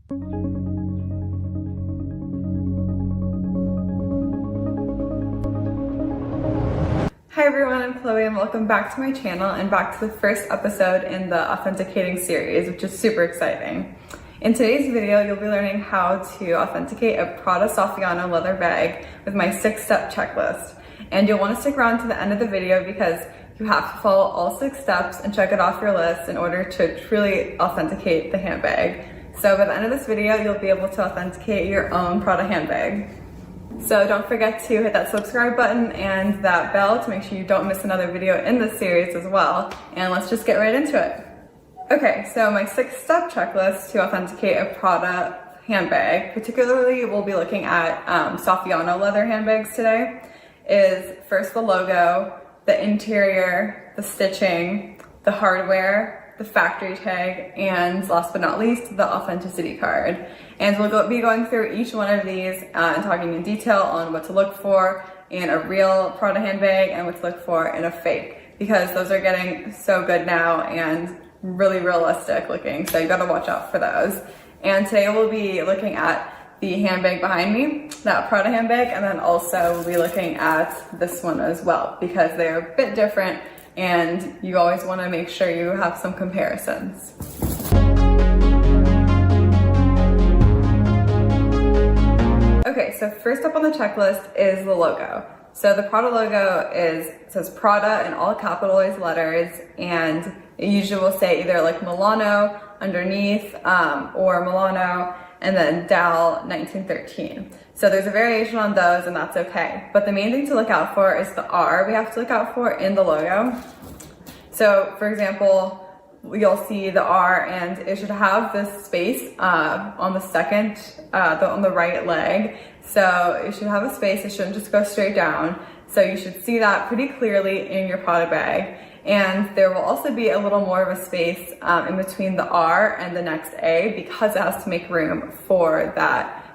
Hi everyone, I'm Chloe and welcome back to my channel and back to the first episode in the Authenticating series, which is super exciting. In today's video, you'll be learning how to authenticate a Prada Saffiano leather bag with my 6-step checklist. And you'll want to stick around to the end of the video because you have to follow all 6 steps and check it off your list in order to truly authenticate the handbag. So by the end of this video, you'll be able to authenticate your own Prada handbag. So don't forget to hit that subscribe button and that bell to make sure you don't miss another video in this series as well. And let's just get right into it. Okay, so my 6-step checklist to authenticate a Prada handbag, particularly we'll be looking at Saffiano leather handbags today, is first the logo, the interior, the stitching, the hardware, the factory tag, and last but not least, the authenticity card. And we'll be going through each one of these and talking in detail on what to look for in a real Prada handbag and what to look for in a fake, because those are getting so good now and really realistic looking, so you gotta watch out for those. And today we'll be looking at the handbag behind me, that Prada handbag, and then also we'll be looking at this one as well, because they're a bit different and you always want to make sure you have some comparisons. Okay, so first up on the checklist is the logo. So the Prada logo says Prada in all capitalized letters, and it usually will say either like Milano underneath or Milano and then Dal 1913. So there's a variation on those and that's okay. But the main thing to look out for is the R we have to look out for in the logo. So for example, you'll see the R and it should have this space on the second, on the right leg. So it should have a space, it shouldn't just go straight down. So you should see that pretty clearly in your Prada bag. And there will also be a little more of a space in between the R and the next A because it has to make room for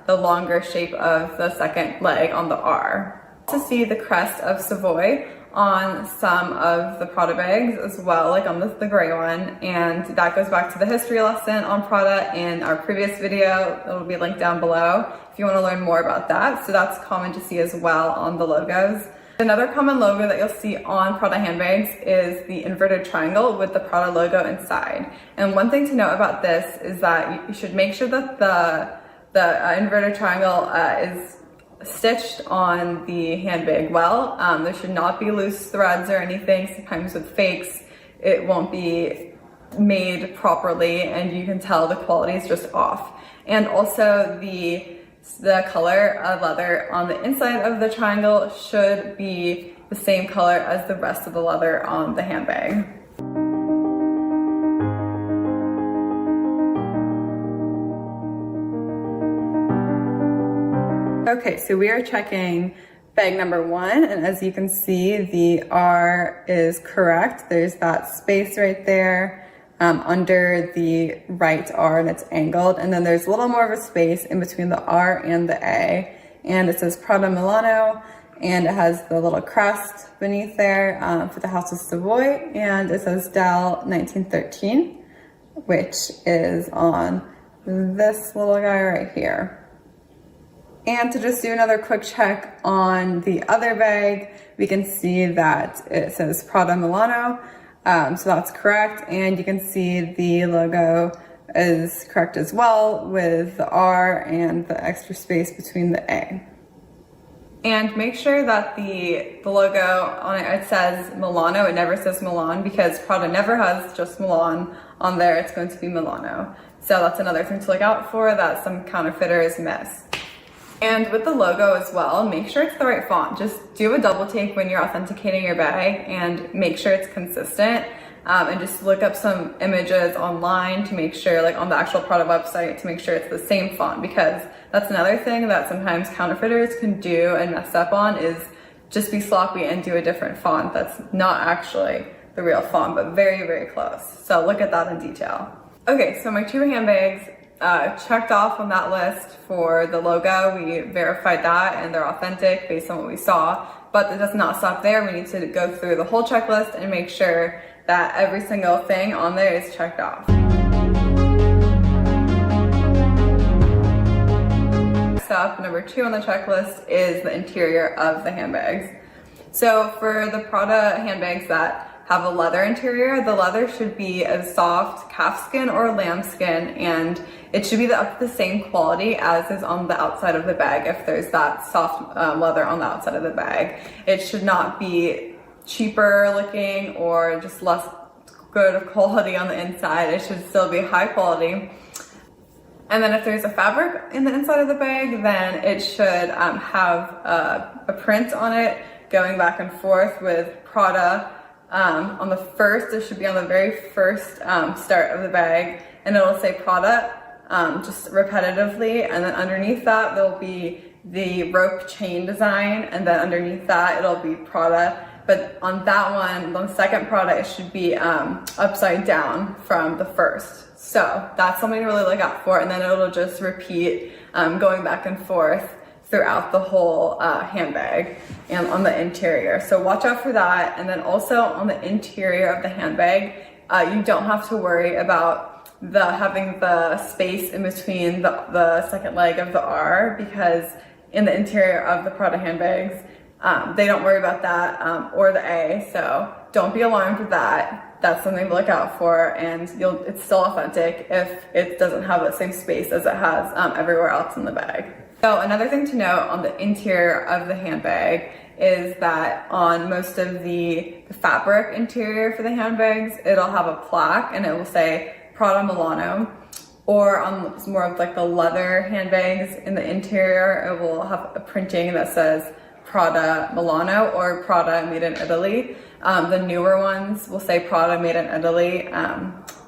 the longer shape of the second leg on the R. To see the crest of Savoy on some of the Prada bags as well, like on the gray one, and that goes back to the history lesson on Prada in our previous video. It'll be linked down below if you want to learn more about that. So that's common to see as well on the logos. Another common logo that you'll see on Prada handbags is the inverted triangle with the Prada logo inside. And one thing to note about this is that you should make sure that the inverted triangle is stitched on the handbag well. There should not be loose threads or anything. Sometimes with fakes, it won't be made properly and you can tell the quality is just off. And also the color of leather on the inside of the triangle should be the same color as the rest of the leather on the handbag. Okay, so we are checking bag number 1, and as you can see, the R is correct. There's that space right there under the right R and it's angled, and then there's a little more of a space in between the R and the A, and it says Prada Milano, and it has the little crest beneath there for the House of Savoy, and it says Dal 1913, which is on this little guy right here. And to just do another quick check on the other bag, we can see that it says Prada Milano. So that's correct, and you can see the logo is correct as well with the R and the extra space between the A. And make sure that the logo on it says Milano, it never says Milan, because Prada never has just Milan on there, it's going to be Milano. So that's another thing to look out for that some counterfeiters miss. And with the logo as well, make sure it's the right font. Just do a double take when you're authenticating your bag and make sure it's consistent. And just look up some images online to make sure, like on the actual Prada website, to make sure it's the same font, because that's another thing that sometimes counterfeiters can do and mess up on, is just be sloppy and do a different font that's not actually the real font, but very, very close. So look at that in detail. Okay, so my 2 handbags checked off on that list for the logo. We verified that and they're authentic based on what we saw, but it does not stop there. We need to go through the whole checklist and make sure that every single thing on there is checked off. up, number 2 on the checklist, is the interior of the handbags. So for the Prada handbags that have a leather interior, the leather should be a soft calfskin or lambskin, and it should be the same quality as is on the outside of the bag if there's that soft leather on the outside of the bag. It should not be cheaper looking or just less good of quality on the inside. It should still be high quality. And then if there's a fabric in the inside of the bag, then it should have a print on it going back and forth with Prada. On the first, it should be on the very first start of the bag, and it'll say Prada just repetitively, and then underneath that there'll be the rope chain design, and then underneath that it'll be Prada. But on that one, the second Prada, it should be upside down from the first. So that's something to really look out for, and then it'll just repeat going back and forth throughout the whole handbag and on the interior. So watch out for that. And then also on the interior of the handbag, you don't have to worry about having the space in between the second leg of the R, because in the interior of the Prada handbags, they don't worry about that or the A. So don't be alarmed with that. That's something to look out for, and it's still authentic if it doesn't have the same space as it has everywhere else in the bag. So another thing to note on the interior of the handbag is that on most of the fabric interior for the handbags, it'll have a plaque and it will say Prada Milano. Or on more of like the leather handbags in the interior, it will have a printing that says Prada Milano or Prada made in Italy. The newer ones will say Prada made in Italy.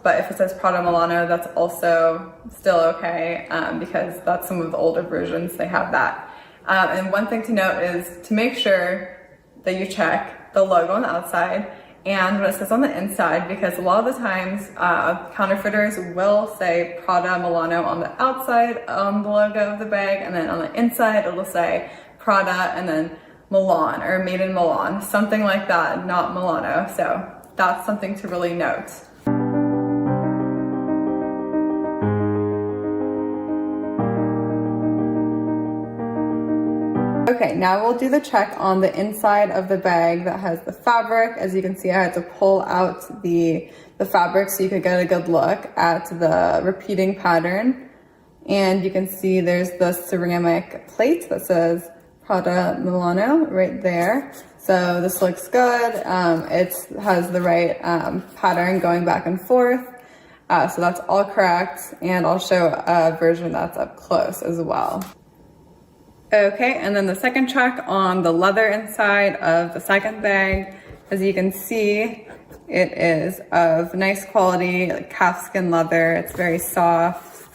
But if it says Prada Milano, that's also still okay, because that's some of the older versions, they have that. And one thing to note is to make sure that you check the logo on the outside and what it says on the inside, because a lot of the times counterfeiters will say Prada Milano on the outside on the logo of the bag, and then on the inside it'll say Prada and then Milan or made in Milan, something like that, not Milano. So that's something to really note. Okay, now we'll do the check on the inside of the bag that has the fabric. As you can see, I had to pull out the fabric so you could get a good look at the repeating pattern. And you can see there's the ceramic plate that says Prada Milano right there. So this looks good. It has the right pattern going back and forth. So that's all correct. And I'll show a version that's up close as well. Okay, and then the second check on the leather inside of the second bag. As you can see, it is of nice quality, like calfskin leather. It's very soft,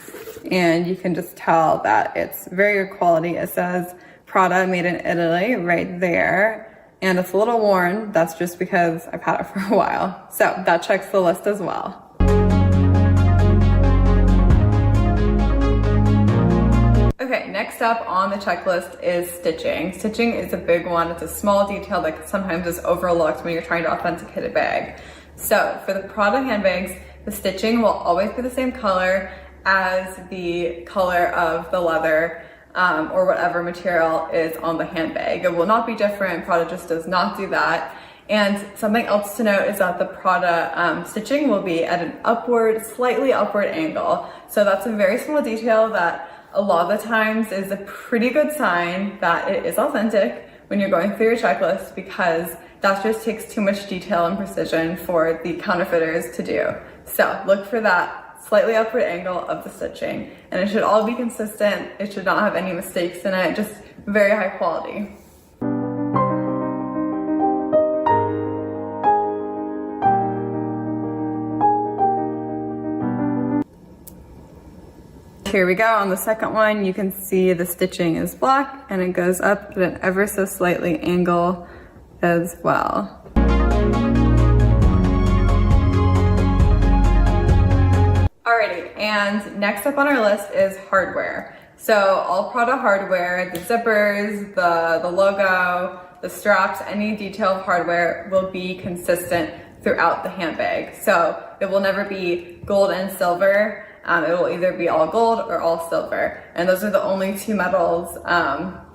and you can just tell that it's very good quality. It says Prada made in Italy right there, and it's a little worn. That's just because I've had it for a while. So that checks the list as well. Okay, next up on the checklist is stitching. Stitching is a big one. It's a small detail that sometimes is overlooked when you're trying to authenticate a bag. So for the Prada handbags, the stitching will always be the same color as the color of the leather or whatever material is on the handbag. It will not be different. Prada just does not do that. And something else to note is that the Prada stitching will be at an slightly upward angle. So that's a very small detail that a lot of the times is a pretty good sign that it is authentic when you're going through your checklist, because that just takes too much detail and precision for the counterfeiters to do. So look for that slightly upward angle of the stitching, and it should all be consistent. It should not have any mistakes in it, just very high quality. Here we go. On the second one, you can see the stitching is black and it goes up at an ever so slightly angle as well. Alrighty, and next up on our list is hardware. So all Prada hardware, the zippers, the logo, the straps, any detailed hardware will be consistent throughout the handbag. So it will never be gold and silver. it will either be all gold or all silver. And those are the only two metals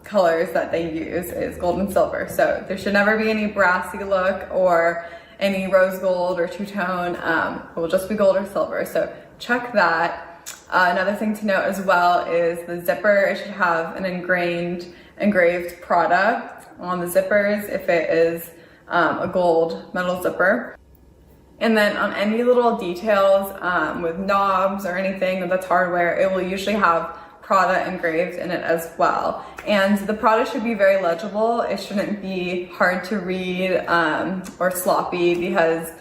colors that they use, is gold and silver. So there should never be any brassy look or any rose gold or two-tone. It will just be gold or silver. So check that. Another thing to note as well is the zipper. It should have an engraved Prada on the zippers if it is a gold metal zipper. And then on any little details with knobs or anything that's hardware, it will usually have Prada engraved in it as well. And the Prada should be very legible. It shouldn't be hard to read or sloppy, because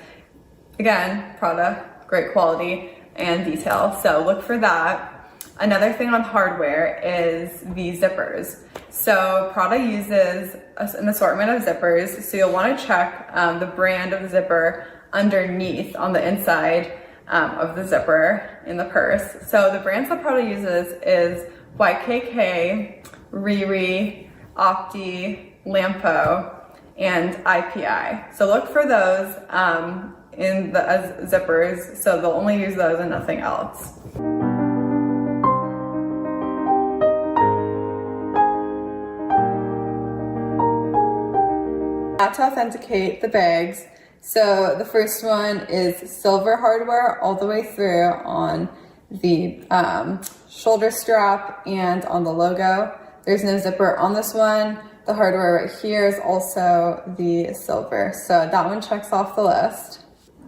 again, Prada, great quality and detail. So look for that. Another thing on hardware is the zippers. So Prada uses an assortment of zippers. So you'll want to check the brand of the zipper underneath on the inside of the zipper in the purse. So the brands that Prada uses is YKK, Riri, Opti, Lampo, and IPI. So look for those as zippers. So they'll only use those and nothing else. Now to authenticate the bags. So the first one is silver hardware all the way through on the shoulder strap and on the logo. There's no zipper on this one. The hardware right here is also the silver. So that one checks off the list.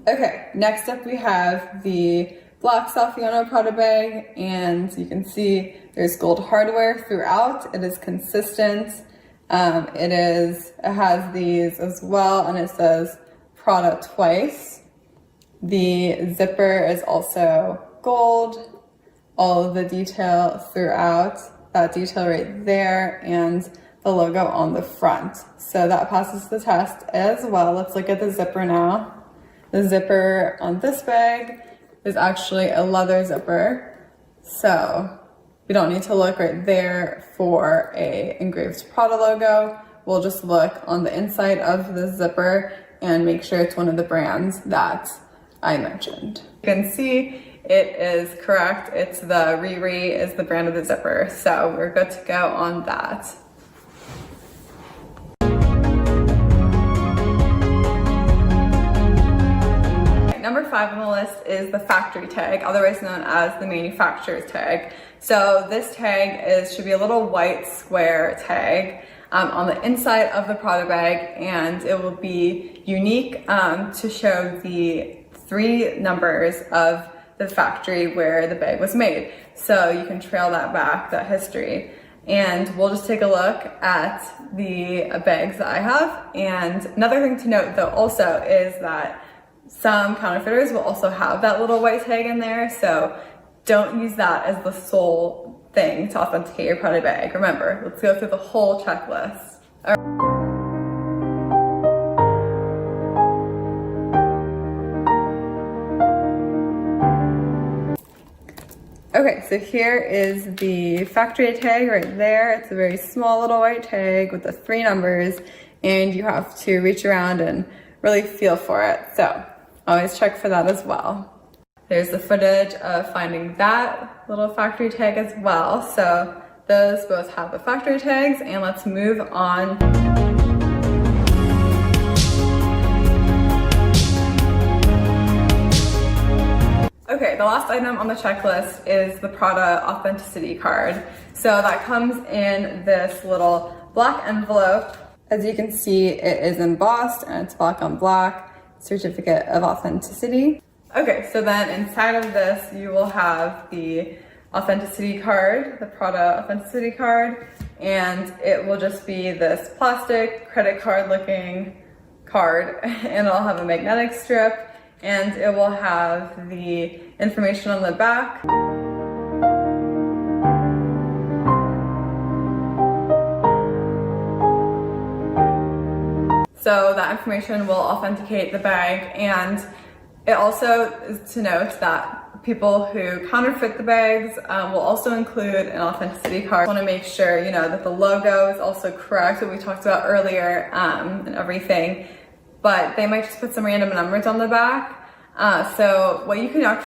Okay, next up we have the black Saffiano Prada bag, and you can see there's gold hardware throughout. It is consistent. It has these as well, and it says Prada twice. The zipper is also gold. All of the detail throughout, that detail right there, and the logo on the front. So that passes the test as well. Let's look at the zipper now. The zipper on this bag is actually a leather zipper. So we don't need to look right there for a engraved Prada logo. We'll just look on the inside of the zipper and make sure it's one of the brands that I mentioned. You can see it is correct. It's the Riri is the brand of the zipper. So we're good to go on that. Number 5 on the list is the factory tag, otherwise known as the manufacturer's tag. So this tag should be a little white square tag on the inside of the Prada bag, and it will be unique to show the 3 numbers of the factory where the bag was made. So you can trail that back, that history. And we'll just take a look at the bags that I have. And another thing to note though also is that some counterfeiters will also have that little white tag in there, so don't use that as the sole thing to authenticate your Prada bag. Remember, let's go through the whole checklist. Okay, so here is the factory tag right there. It's a very small little white tag with the 3 numbers, and you have to reach around and really feel for it. So always check for that as well. There's the footage of finding that little factory tag as well. So those both have the factory tags, and let's move on. Okay, the last item on the checklist is the Prada authenticity card. So that comes in this little black envelope. As you can see, it is embossed and it's black on black. Certificate of authenticity. Okay, so then inside of this you will have the authenticity card, the Prada authenticity card, and it will just be this plastic credit card looking card, and it'll have a magnetic strip, and it will have the information on the back. So that information will authenticate the bag, and it also is to note that people who counterfeit the bags will also include an authenticity card. Want to make sure, that the logo is also correct, what we talked about earlier, and everything, but they might just put some random numbers on the back. So what you can